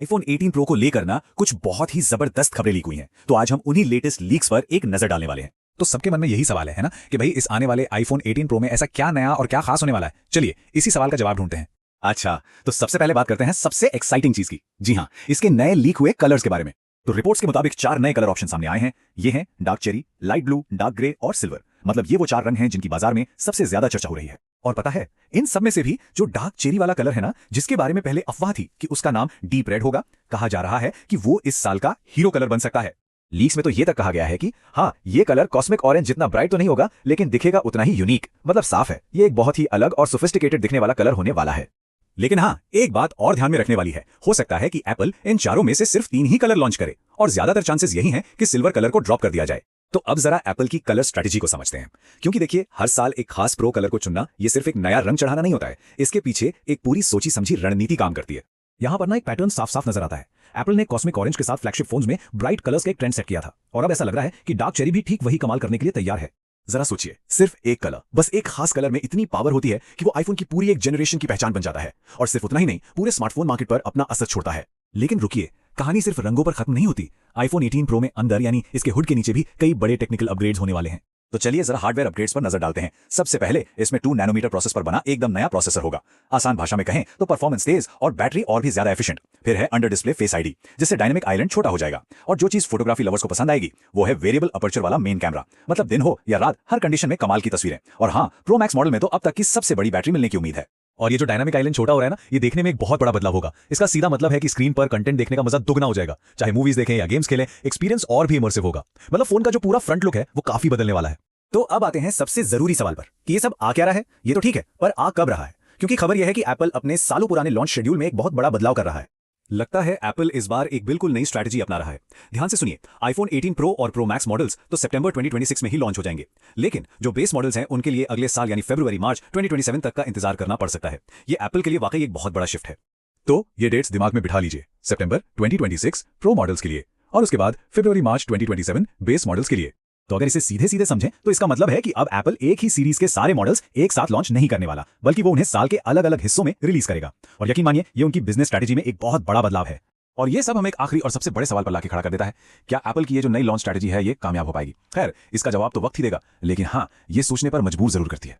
iPhone 18 Pro को लेकर ना कुछ बहुत ही जबरदस्त खबरें लीक हुई हैं। तो आज हम उन्हीं लेटेस्ट लीक्स पर एक नजर डालने वाले हैं। तो सबके मन में यही सवाल है ना कि भाई इस आने वाले iPhone 18 Pro में ऐसा क्या नया और क्या खास होने वाला है। चलिए इसी सवाल का जवाब ढूंढते हैं। अच्छा, तो सबसे पहले बात करते हैं सबसे एक्साइटिंग चीज की। जी हाँ, इसके नए लीक हुए कलर्स के बारे में। तो रिपोर्ट्स के मुताबिक 4 नए कलर ऑप्शन सामने आए हैं। ये हैं dark cherry, light blue, dark grey और सिल्वर। मतलब ये वो 4 रंग हैं जिनकी बाजार में सबसे ज्यादा चर्चा हो रही है। और पता है, इन सब में से भी जो डार्क चेरी वाला कलर है ना, जिसके बारे में पहले अफवाह थी कि उसका नाम डीप रेड होगा, कहा जा रहा है कि वो इस साल का हीरो कलर बन सकता है। लीक्स में तो ये तक कहा गया है कि हाँ, ये कलर कॉस्मिक ऑरेंज जितना ब्राइट तो नहीं होगा, लेकिन दिखेगा उतना ही यूनिक। मतलब साफ है, ये एक बहुत ही अलग और सोफिस्टिकेटेड दिखने वाला कलर होने वाला है। लेकिन हाँ, एक बात और ध्यान में रखने वाली है। हो सकता है कि एप्पल इन चारों में से सिर्फ 3 ही कलर लॉन्च करे, और ज्यादातर चांसेस यही हैं कि सिल्वर कलर को ड्रॉप कर दिया जाए। तो अब जरा एप्पल की कलर स्ट्रेटेजी को समझते हैं। क्योंकि देखिए, हर साल एक खास प्रो कलर को चुनना ये सिर्फ एक नया रंग चढ़ाना नहीं होता है। इसके पीछे एक पूरी सोची समझी रणनीति काम करती है। यहाँ पर ना एक पैटर्न साफ साफ नजर आता है। एप्पल ने कॉस्मिक ऑरेंज के साथ फ्लैगशिप फोन्स में ब्राइट कलर्स का एक ट्रेंड सेट किया था, और अब ऐसा लग रहा है कि डार्क चेरी भी ठीक वही कमाल करने के लिए तैयार है। जरा सोचिए, सिर्फ एक कलर, बस एक खास कलर में इतनी पावर होती है कि वो आईफोन की पूरी एक जनरेशन की पहचान बन जाता है। और सिर्फ उतना ही नहीं, पूरे स्मार्टफोन मार्केट पर अपना असर छोड़ता है। लेकिन रुकिए, कहानी सिर्फ रंगों पर खत्म नहीं होती। आईफोन 18 प्रो में अंदर यानी इसके हुड के नीचे भी कई बड़े टेक्निकल अपग्रेड्स होने वाले हैं। तो चलिए जरा हार्डवेयर अपग्रेड्स पर नजर डालते हैं। सबसे पहले इसमें 2 नैनोमीटर प्रोसेस पर बना एकदम नया प्रोसेसर होगा। आसान भाषा में कहें तो परफॉर्मेंस तेज और बैटरी और भी ज्यादा एफिशिएंट। फिर है अंडर डिस्प्ले फेस आईडी, जिससे डायनामिक आइलैंड छोटा हो जाएगा। और जो चीज फोटोग्राफी लवर्स को पसंद आएगी वो है वेरिएबल अपर्चर वाला मेन कैमरा। मतलब दिन हो या रात, हर कंडीशन में कमाल की तस्वीरें। और हाँ, प्रो मैक्स मॉडल में तो अब तक की सबसे बड़ी बैटरी मिलने की उम्मीद है। और ये जो डायनामिक आइलैंड छोटा हो रहा है ना, ये देखने में एक बहुत बड़ा बदलाव होगा। इसका सीधा मतलब है कि स्क्रीन पर कंटेंट देखने का मजा दुगना हो जाएगा। चाहे मूवीज देखें या गेम्स खेलें, एक्सपीरियंस और भी इमर्सिव होगा। मतलब फोन का जो पूरा फ्रंट लुक है वो काफी बदलने वाला है। तो अब आते हैं सबसे जरूरी सवाल पर कि ये सब आ क्या रहा है। ये तो ठीक है, पर आ कब रहा है? क्योंकि खबर यह है कि एप्पल अपने सालों पुराने लॉन्च शेड्यूल में एक बहुत बड़ा बदलाव कर रहा है। लगता है एप्पल इस बार एक बिल्कुल नई स्ट्रैटेजी अपना रहा है। ध्यान से सुनिए, आईफोन 18 प्रो और प्रो मैक्स मॉडल्स तो सितंबर 2026 में ही लॉन्च हो जाएंगे। लेकिन जो बेस मॉडल्स हैं उनके लिए अगले साल यानी फरवरी मार्च 2027 तक का इंतजार करना पड़ सकता है। ये एप्पल के लिए वाकई एक बहुत बड़ा शिफ्ट है। तो ये डेट्स दिमाग में बिठा लीजिए। सितंबर 2026 प्रो मॉडल्स के लिए, और उसके बाद फरवरी मार्च 2027 बेस मॉडल्स के लिए। तो अगर इसे सीधे सीधे समझें तो इसका मतलब है कि अब एप्पल एक ही सीरीज के सारे मॉडल्स एक साथ लॉन्च नहीं करने वाला, बल्कि वो उन्हें साल के अलग अलग हिस्सों में रिलीज करेगा। और यकीन मानिए, ये उनकी बिजनेस स्ट्रैटेजी में एक बहुत बड़ा बदलाव है। और ये सब हमें एक आखिरी और सबसे बड़े सवाल पर लाके खड़ा कर देता है, क्या एप्पल की ये जो नई लॉन्च स्ट्रैटेजी है ये कामयाब हो पाएगी? खैर, इसका जवाब तो वक्त ही देगा, लेकिन हाँ, ये सोचने पर मजबूर जरूर करती है।